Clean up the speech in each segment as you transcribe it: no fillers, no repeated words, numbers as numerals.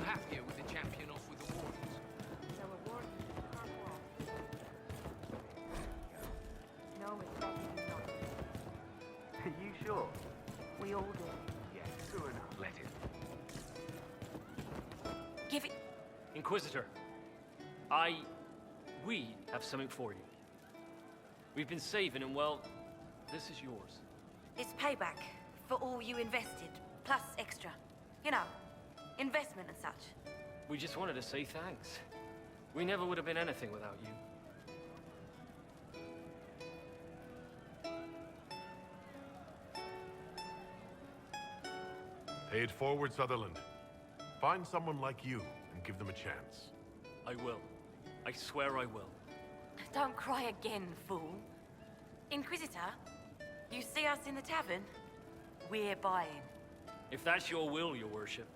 happier with the champion off with the wardens? So a warden can't walk. No, it's better than not. Are you sure? We all do. Yes, true enough. Let it. Give it. Inquisitor, we have something for you. We've been saving and, well, this is yours. It's payback for all you invested, plus extra. You know, investment and such. We just wanted to say thanks. We never would have been anything without you. Pay it forward, Sutherland. Find someone like you and give them a chance. I will. I swear I will. Don't cry again, fool. Inquisitor, you see us in the tavern? We're buying. If that's your will, your worship.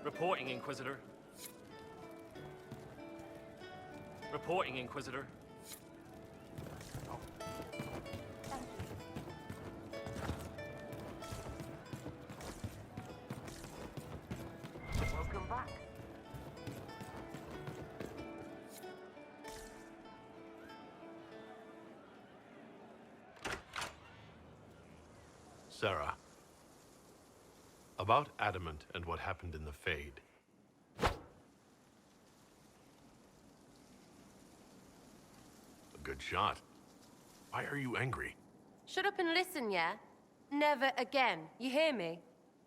Reporting, Inquisitor. Reporting, Inquisitor. Welcome back. Sarah. About Adamant and what happened in the Fade. A good shot. Why are you angry? Shut up and listen, yeah? Never again. You hear me?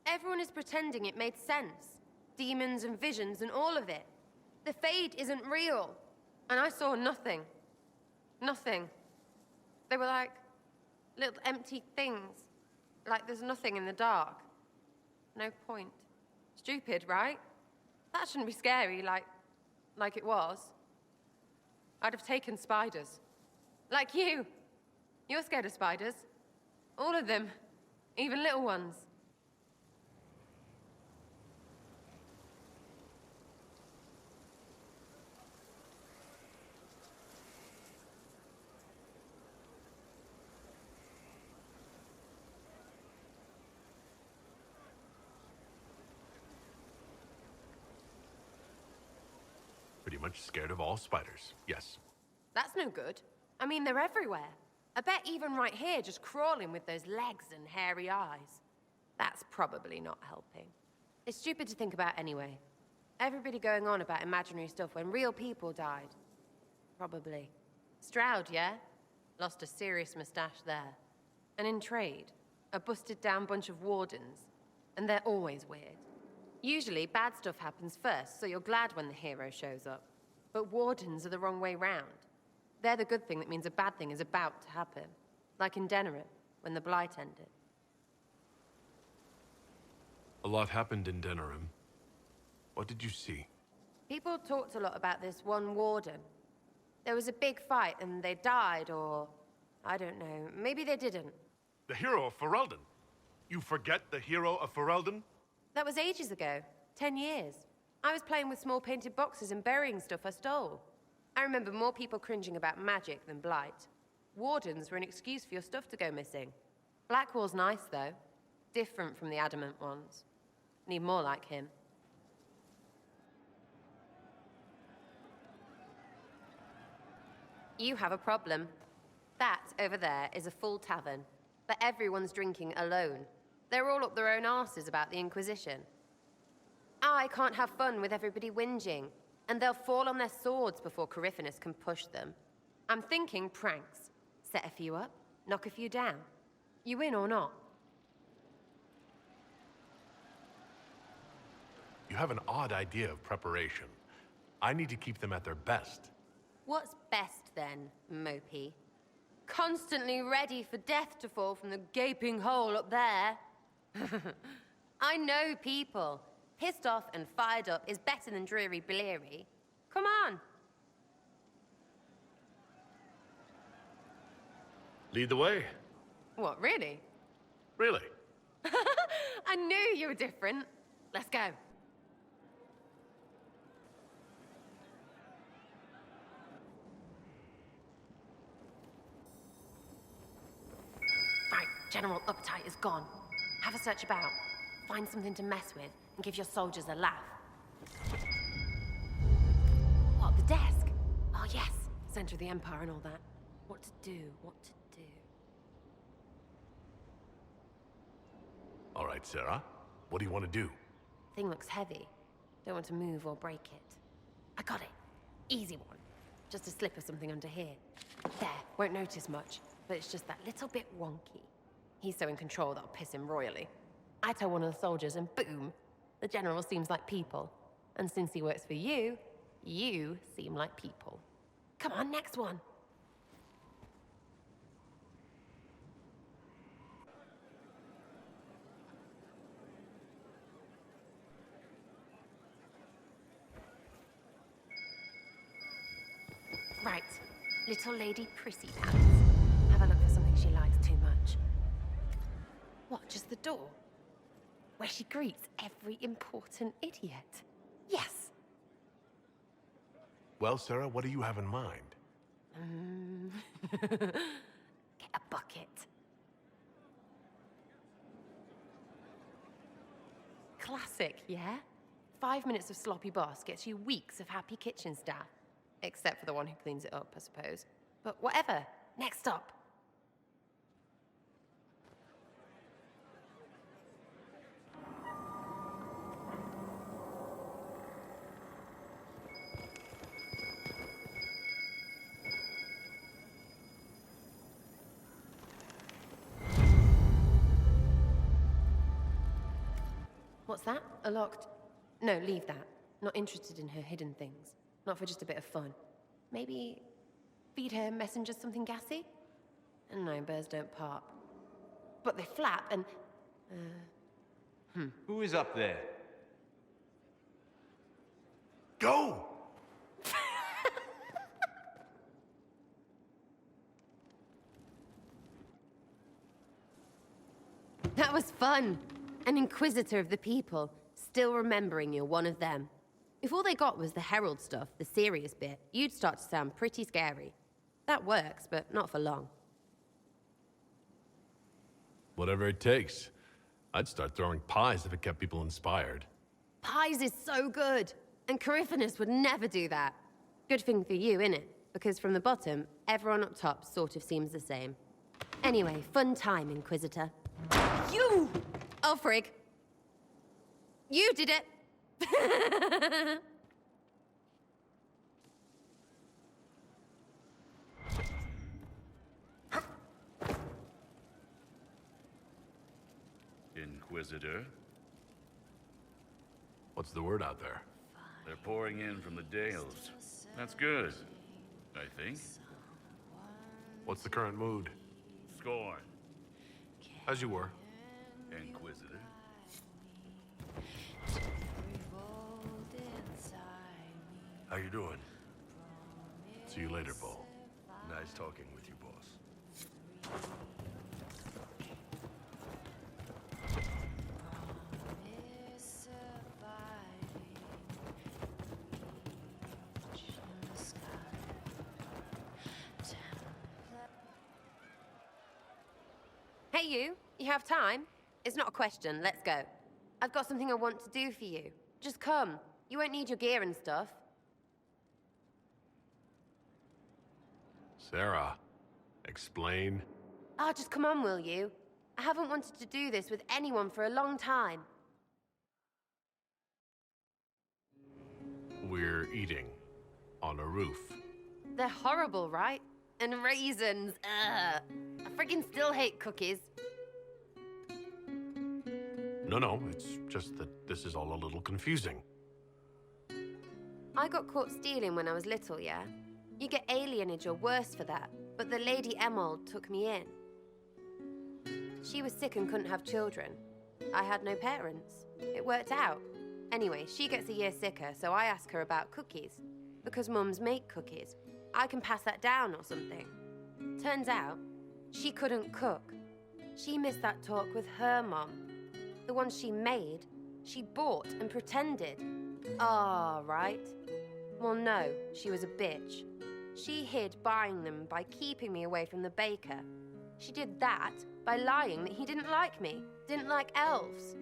Everyone is pretending it made sense. Demons and visions and all of it. The Fade isn't real. And I saw nothing. Nothing. They were like little empty things. Like there's nothing in the dark. No point. Stupid, right? That shouldn't be scary, like it was. I'd have taken spiders. Like you. You're scared of spiders. All of them. Even little ones. Pretty much scared of all spiders, yes. That's no good. I mean, they're everywhere. I bet even right here, just crawling with those legs and hairy eyes. That's probably not helping. It's stupid to think about anyway. Everybody going on about imaginary stuff when real people died. Probably. Stroud, yeah? Lost a serious mustache there. And in trade, a busted down bunch of wardens. And they're always weird. Usually, bad stuff happens first, so you're glad when the hero shows up. But wardens are the wrong way round. They're the good thing that means a bad thing is about to happen. Like in Denerim, when the Blight ended. A lot happened in Denerim. What did you see? People talked a lot about this one warden. There was a big fight and they died, or... I don't know, maybe they didn't. The hero of Ferelden. You forget the hero of Ferelden? That was ages ago. 10 years. I was playing with small painted boxes and burying stuff I stole. I remember more people cringing about magic than Blight. Wardens were an excuse for your stuff to go missing. Blackwall's nice, though. Different from the adamant ones. Need more like him. You have a problem. That, over there, is a full tavern. But everyone's drinking alone. They're all up their own arses about the Inquisition. I can't have fun with everybody whinging, and they'll fall on their swords before Corypheus can push them. I'm thinking pranks. Set a few up, knock a few down. You win or not? You have an odd idea of preparation. I need to keep them at their best. What's best then, Mopey? Constantly ready for death to fall from the gaping hole up there. I know people. Pissed off and fired up is better than dreary Bleary. Come on. Lead the way. What, really? Really? I knew you were different. Let's go. Right, general appetite is gone. Have a search about. Find something to mess with. and give your soldiers a laugh. What, the desk? Oh yes, center of the Empire and all that. What to do, what to do. All right, Sarah. What do you want to do? Thing looks heavy. Don't want to move or break it. I got it. Easy one. Just a slip or something under here. There, won't notice much, but it's just that little bit wonky. He's so in control that'll piss him royally. I tell one of the soldiers and boom, the general seems like people. And since he works for you, you seem like people. Come on, next one. Right, little lady Prissy Pants. Have a look for something she likes too much. What, just the door? Where she greets every important idiot. Yes! Well, Sarah, what do you have in mind? Get a bucket. Classic, yeah? 5 minutes of sloppy boss gets you weeks of happy kitchen staff. Except for the one who cleans it up, I suppose. But whatever. Next up. What's that? A locked... No, leave that. Not interested in her hidden things. Not for just a bit of fun. Maybe feed her messengers something gassy? No, birds don't pop. But they flap and... Who is up there? Go! That was fun. An inquisitor of the people, still remembering you're one of them. If all they got was the herald stuff, the serious bit, you'd start to sound pretty scary. That works, but not for long. Whatever it takes. I'd start throwing pies if it kept people inspired. Pies is so good, and Coryphanus would never do that. Good thing for you, innit? Because from the bottom, everyone up top sort of seems the same. Anyway, fun time, Inquisitor. You! Oh, frig. You did it! Inquisitor, What's the word out there? they're pouring in from the Dales. That's good, I think. What's the current mood? Scorn, As you were. Inquisitor. How you doing? See you later, Bull. Nice talking with you, boss. Hey, you. You have time? It's not a question. Let's go. I've got something I want to do for you. Just come. You won't need your gear and stuff. Sarah, explain. Ah, just come on, will you? I haven't wanted to do this with anyone for a long time. We're eating on a roof. They're horrible, right? And raisins. Ugh. I friggin' still hate cookies. No, it's just that this is all a little confusing. I got caught stealing when I was little, yeah? You get alienage or worse for that, but the Lady Emerald took me in. She was sick and couldn't have children. I had no parents. It worked out. Anyway, she gets a year sicker, so I ask her about cookies. Because mums make cookies. I can pass that down or something. Turns out, she couldn't cook. She missed that talk with her mom. The one she made, she bought and pretended. Ah, right. Well, no, she was a bitch. She hid buying them by keeping me away from the baker. She did that by lying that he didn't like me, didn't like elves.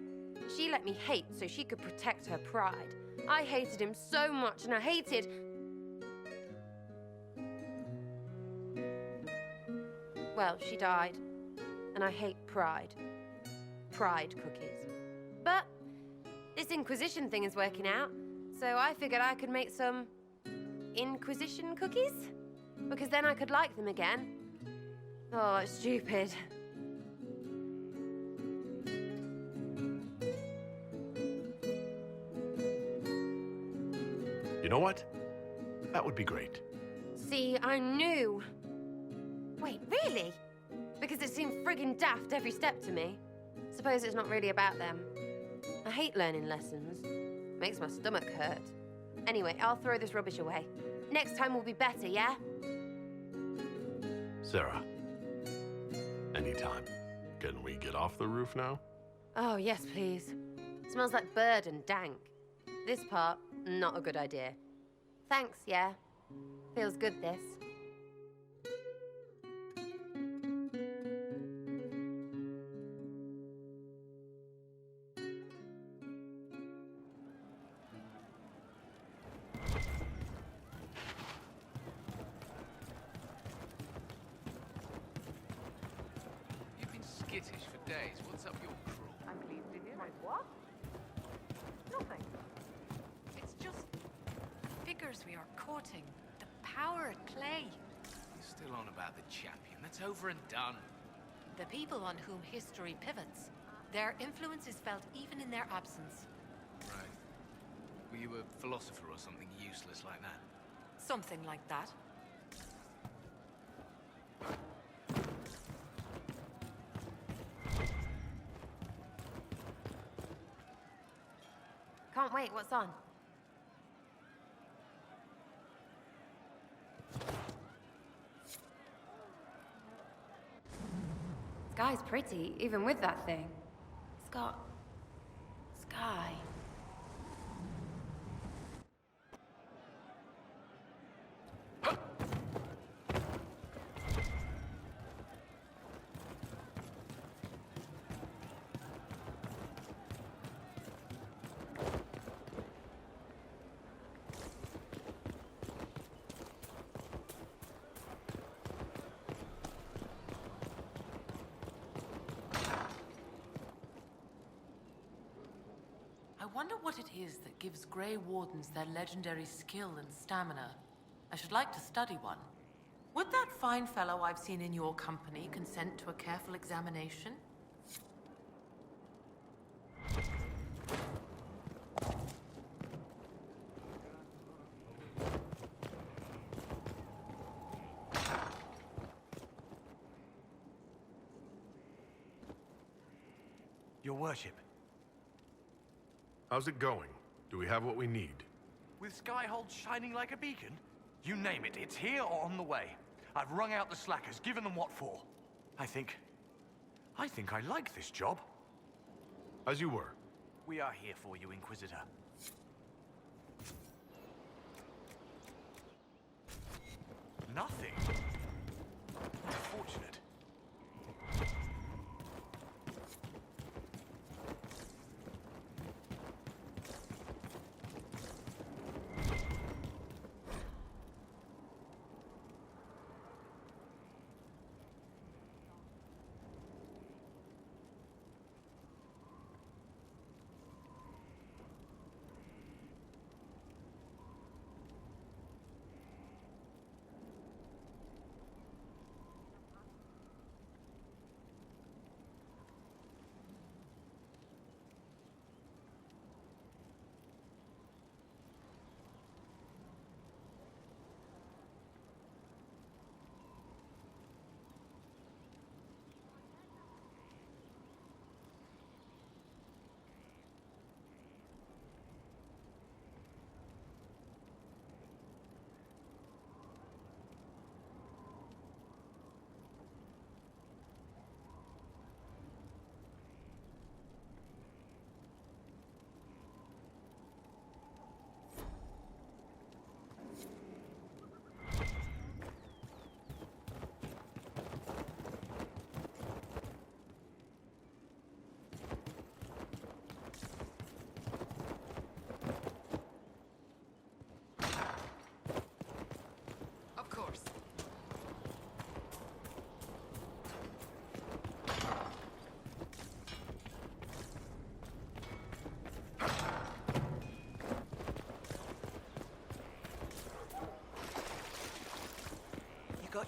She let me hate so she could protect her pride. I hated him so much, and I hated... Well, she died. And I hate pride. Pride cookies. But this Inquisition thing is working out, so I figured I could make some Inquisition cookies? Because then I could like them again. Oh, it's stupid. You know what? That would be great. See, I knew. Wait, really? Because it seemed friggin' daft every step to me. Suppose it's not really about them. I hate learning lessons. Makes my stomach hurt. Anyway, I'll throw this rubbish away. Next time will be better, yeah? Sarah, anytime. Can we get off the roof now? Oh, yes, please. Smells like bird and dank. This part, not a good idea. Thanks, yeah. Feels good, this. You've been skittish for days. What's up your crawl? I'm pleased to hear it. What? Nothing. It's just figures we are courting. The power at play. You're still on about the champion. That's over and done. The people on whom history pivots. Their influence is felt even in their absence. Right. Were you a philosopher or something useless like that? Something like that. Can't wait, what's on? Sky's pretty, even with that thing. It's got... sky. I wonder what it is that gives Grey Wardens their legendary skill and stamina. I should like to study one. Would that fine fellow I've seen in your company consent to a careful examination? Your worship, How's it going? Do we have what we need? with Skyhold shining like a beacon? You name it, it's here or on the way. I've wrung out the slackers, given them what for. I think I like this job. As you were. We are here for you, Inquisitor. Nothing? Unfortunate.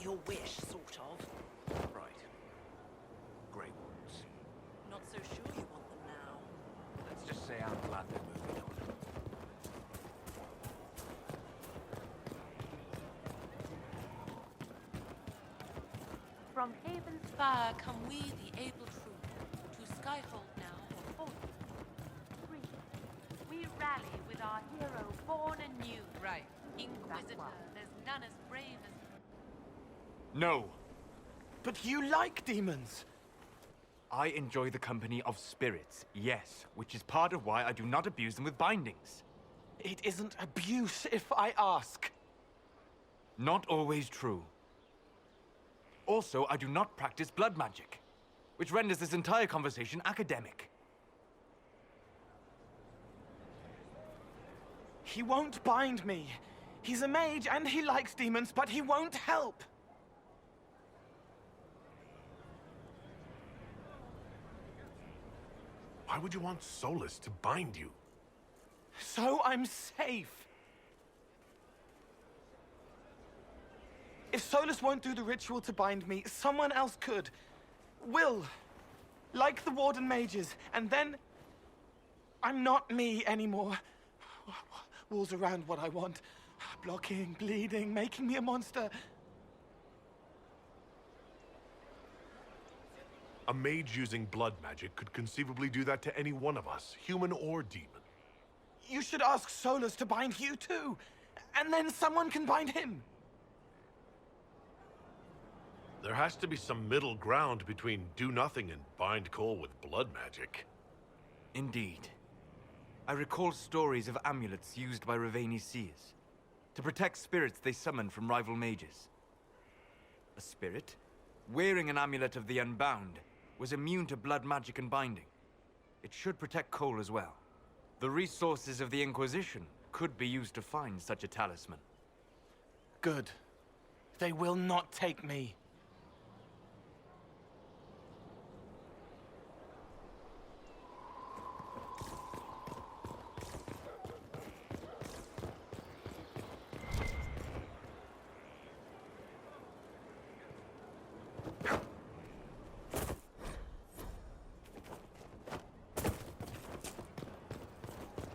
your wish, sort of. Right. Grey Woods. Not so sure you want them now. Let's just say I'm glad they're moving on. From Haven's Fire come we, the able true, to Skyfold now or hold. Free. We rally with our hero born anew. Right. Inquisitor, there's none as brave as... No. But you like demons! I enjoy the company of spirits, yes, which is part of why I do not abuse them with bindings. It isn't abuse if I ask. Not always true. Also, I do not practice blood magic, which renders this entire conversation academic. He won't bind me. He's a mage and he likes demons, but he won't help. Why would you want Solus to bind you? So I'm safe. If Solus won't do the ritual to bind me, someone else could. Will. Like the Warden mages. And then... I'm not me anymore. Walls around what I want. Blocking, bleeding, making me a monster. A mage using blood magic could conceivably do that to any one of us, human or demon. You should ask Solus to bind you too. And then someone can bind him. There has to be some middle ground between do nothing and bind Cole with blood magic. Indeed. I recall stories of amulets used by Raveni seers to protect spirits they summoned from rival mages. A spirit, wearing an amulet of the Unbound, was immune to blood magic and binding. It should protect Cole as well. The resources of the Inquisition could be used to find such a talisman. Good. They will not take me.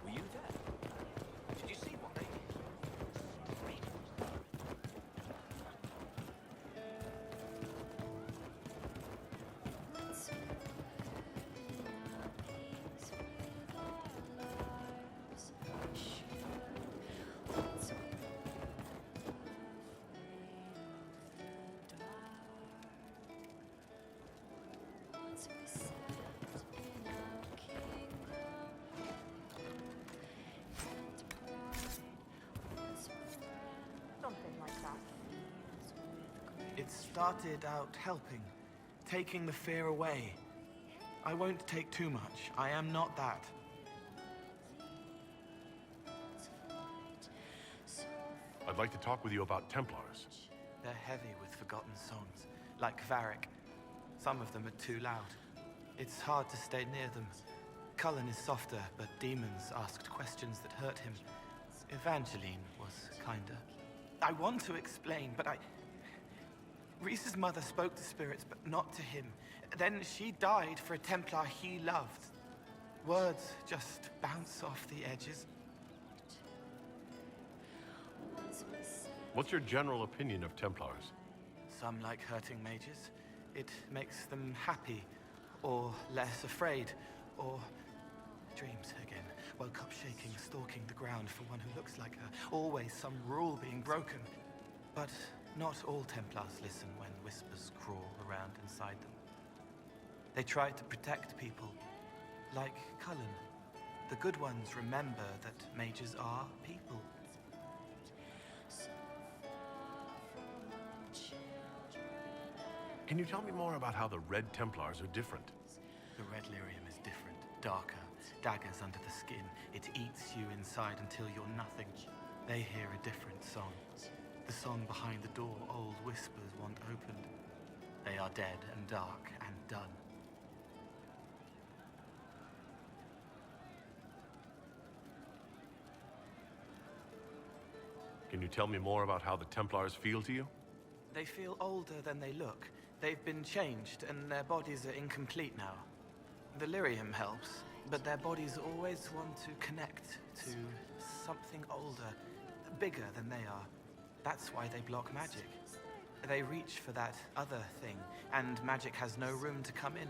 Were you there? Did you see what they did? Something like that. It started out helping, taking the fear away. I won't take too much. I am not that. I'd like to talk with you about Templars. They're heavy with forgotten songs, like Varric. Some of them are too loud. It's hard to stay near them. Cullen is softer, but demons asked questions that hurt him. Evangeline was kinder. I want to explain, but Reese's mother spoke to spirits, but not to him. Then she died for a Templar he loved. Words just bounce off the edges. What's your general opinion of Templars? Some like hurting mages. It makes them happy, or less afraid, or dreams again. Woke up shaking, stalking the ground for one who looks like her. Always some rule being broken. But not all Templars listen when whispers crawl around inside them. They try to protect people, like Cullen. The good ones remember that mages are people. Can you tell me more about how the Red Templars are different? The red lyrium is different, darker. Daggers under the skin. It eats you inside until you're nothing. They hear a different song. The song behind the door old whispers want opened. They are dead and dark and done. Can you tell me more about how the Templars feel to you? They feel older than they look. They've been changed, and their bodies are incomplete now. The lyrium helps, but their bodies always want to connect to something older, bigger than they are. That's why they block magic. They reach for that other thing, and magic has no room to come in.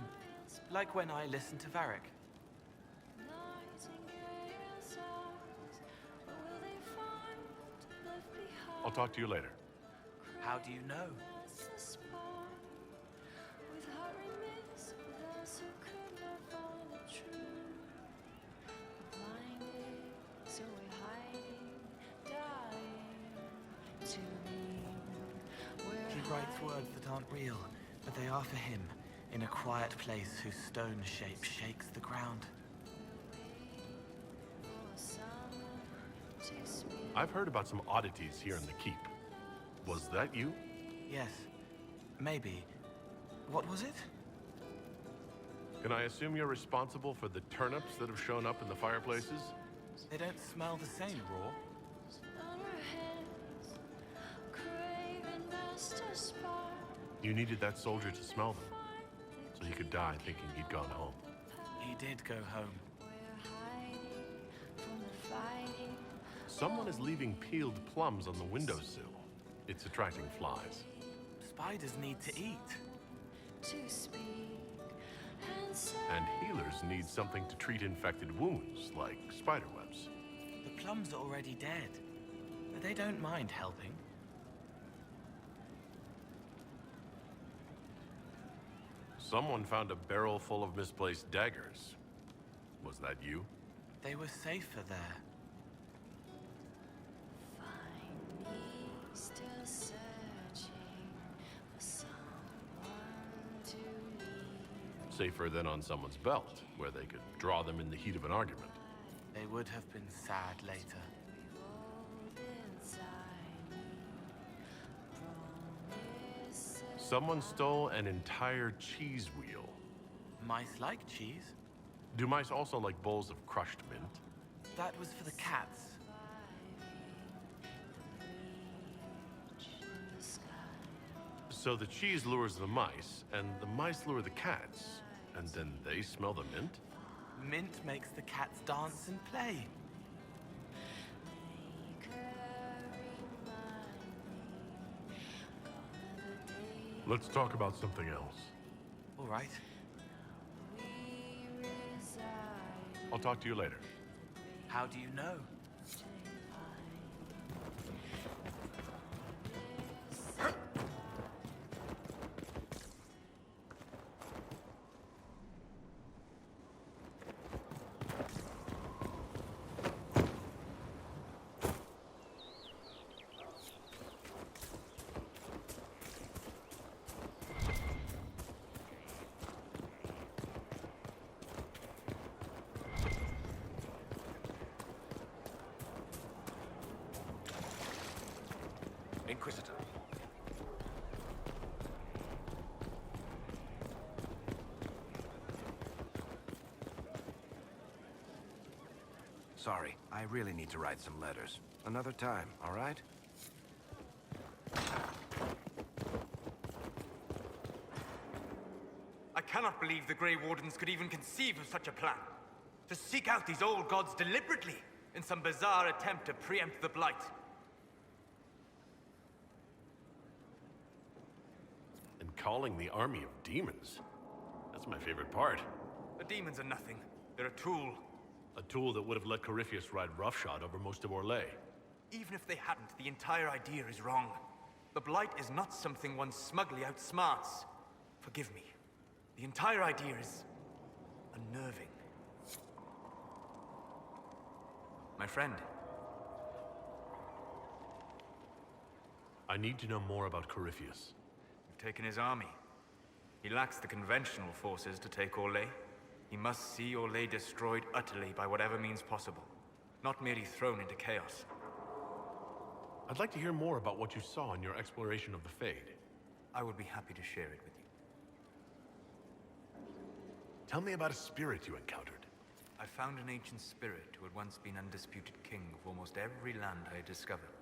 Like when I listen to Varric. I'll talk to you later. How do you know? He writes words that aren't real, but they are for him, in a quiet place whose stone shape shakes the ground. I've heard about some oddities here in the keep. Was that you? Yes. Maybe. What was it? Can I assume you're responsible for the turnips that have shown up in the fireplaces? They don't smell the same, raw. You needed that soldier to smell them, so he could die thinking he'd gone home. He did go home. Someone is leaving peeled plums on the windowsill. It's attracting flies. Spiders need to eat. And healers need something to treat infected wounds, like spider webs. The plums are already dead. They don't mind helping. Someone found a barrel full of misplaced daggers. Was that you? They were safer there. Safer than on someone's belt, where they could draw them in the heat of an argument. They would have been sad later. Someone stole an entire cheese wheel. Mice like cheese. Do mice also like bowls of crushed mint? That was for the cats. So the cheese lures the mice, and the mice lure the cats, and then they smell the mint? Mint makes the cats dance and play. Let's talk about something else. All right. I'll talk to you later. How do you know? Inquisitor. Sorry, I really need to write some letters. Another time, all right? I cannot believe the Grey Wardens could even conceive of such a plan. To seek out these old gods deliberately in some bizarre attempt to preempt the Blight. And calling the army of demons. That's my favorite part. The demons are nothing. They're a tool. A tool that would have let Corypheus ride roughshod over most of Orlais. Even if they hadn't, the entire idea is wrong. The Blight is not something one smugly outsmarts. Forgive me. The entire idea is unnerving. My friend. I need to know more about Corypheus. You've taken his army. He lacks the conventional forces to take Orlais. He must see Orlais destroyed utterly by whatever means possible, not merely thrown into chaos. I'd like to hear more about what you saw in your exploration of the Fade. I would be happy to share it with you. Tell me about a spirit you encountered. I found an ancient spirit who had once been undisputed king of almost every land I had discovered.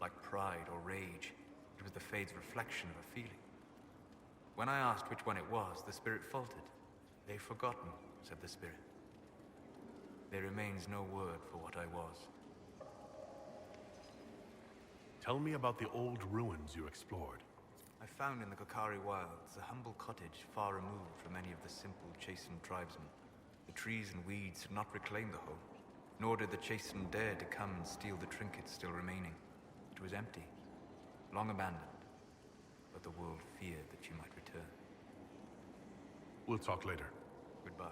Like pride or rage, it was the Fade's reflection of a feeling. When I asked which one it was, the spirit faltered. They've forgotten, said the spirit. There remains no word for what I was. Tell me about the old ruins you explored. I found in the Kokari wilds a humble cottage far removed from any of the simple, chastened tribesmen. The trees and weeds had not reclaimed the home, nor did the chastened dare to come and steal the trinkets still remaining. It was empty, long abandoned, but the world feared that you might return. We'll talk later. Goodbye.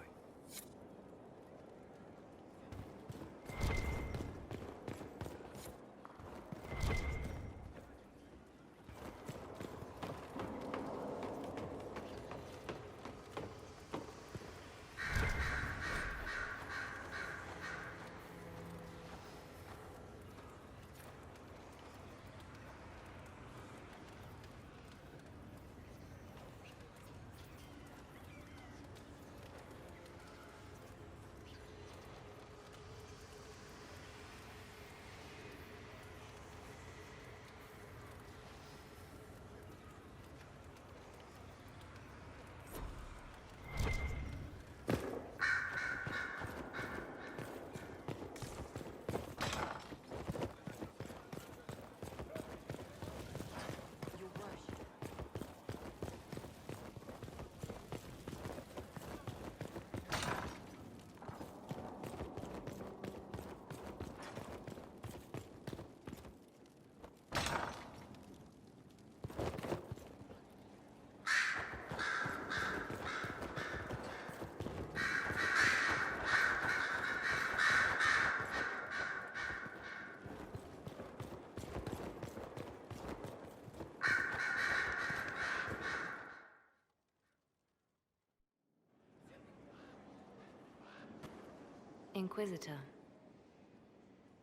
Inquisitor.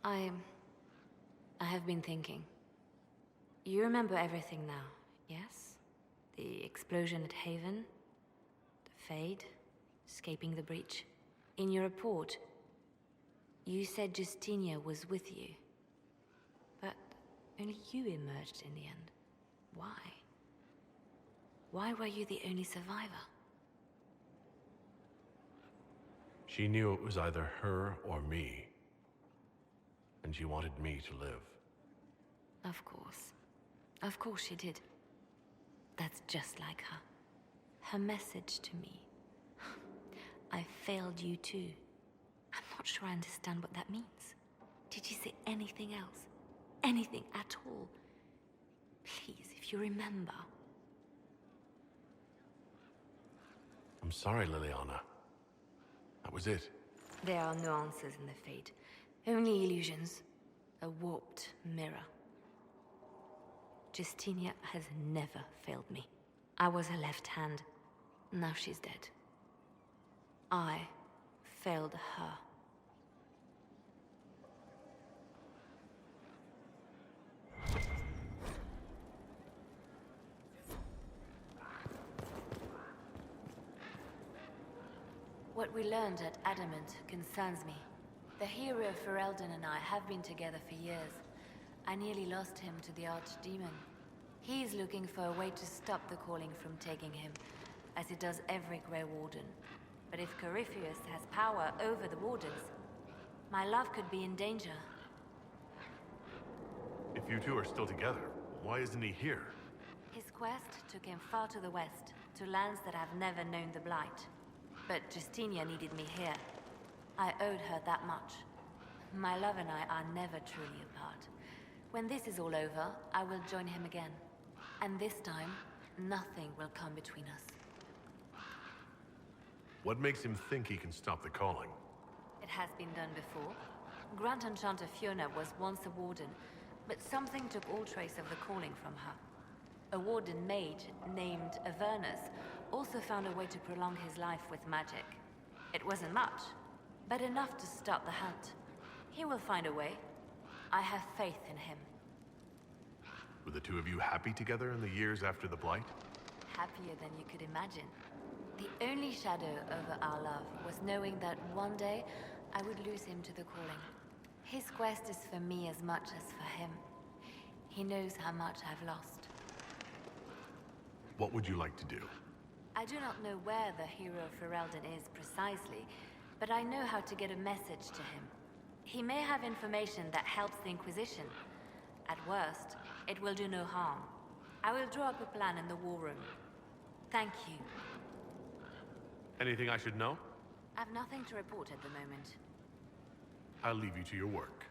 I have been thinking. You remember everything now, yes? The explosion at Haven, the Fade, escaping the breach. In your report, you said Justinia was with you. But only you emerged in the end. Why? Why were you the only survivor? She knew it was either her or me. And she wanted me to live. Of course. Of course she did. That's just like her. Her message to me. I failed you too. I'm not sure I understand what that means. Did you say anything else? Anything at all? Please, if you remember. I'm sorry, Liliana. That was it. There are no answers in the Fate. Only illusions. A warped mirror. Justinia has never failed me. I was her left hand. Now she's dead. I failed her. What we learned at Adamant concerns me. The hero Ferelden and I have been together for years. I nearly lost him to the Archdemon. He's looking for a way to stop the calling from taking him, as it does every Grey Warden. But if Corypheus has power over the Wardens, my love could be in danger. If you two are still together, why isn't he here? His quest took him far to the west, to lands that have never known the Blight. But Justinia needed me here. I owed her that much. My love and I are never truly apart. When this is all over, I will join him again. And this time, nothing will come between us. What makes him think he can stop the calling? It has been done before. Grand Enchanter Fiona was once a warden, but something took all trace of the calling from her. A warden mage named Avernus also found a way to prolong his life with magic. It wasn't much, but enough to stop the hunt. He will find a way. I have faith in him. Were the two of you happy together in the years after the Blight? Happier than you could imagine. The only shadow over our love was knowing that one day I would lose him to the calling. His quest is for me as much as for him. He knows how much I've lost. What would you like to do? I do not know where the hero Ferelden is precisely, but I know how to get a message to him. He may have information that helps the Inquisition. At worst, it will do no harm. I will draw up a plan in the war room. Thank you. Anything I should know? I've nothing to report at the moment. I'll leave you to your work.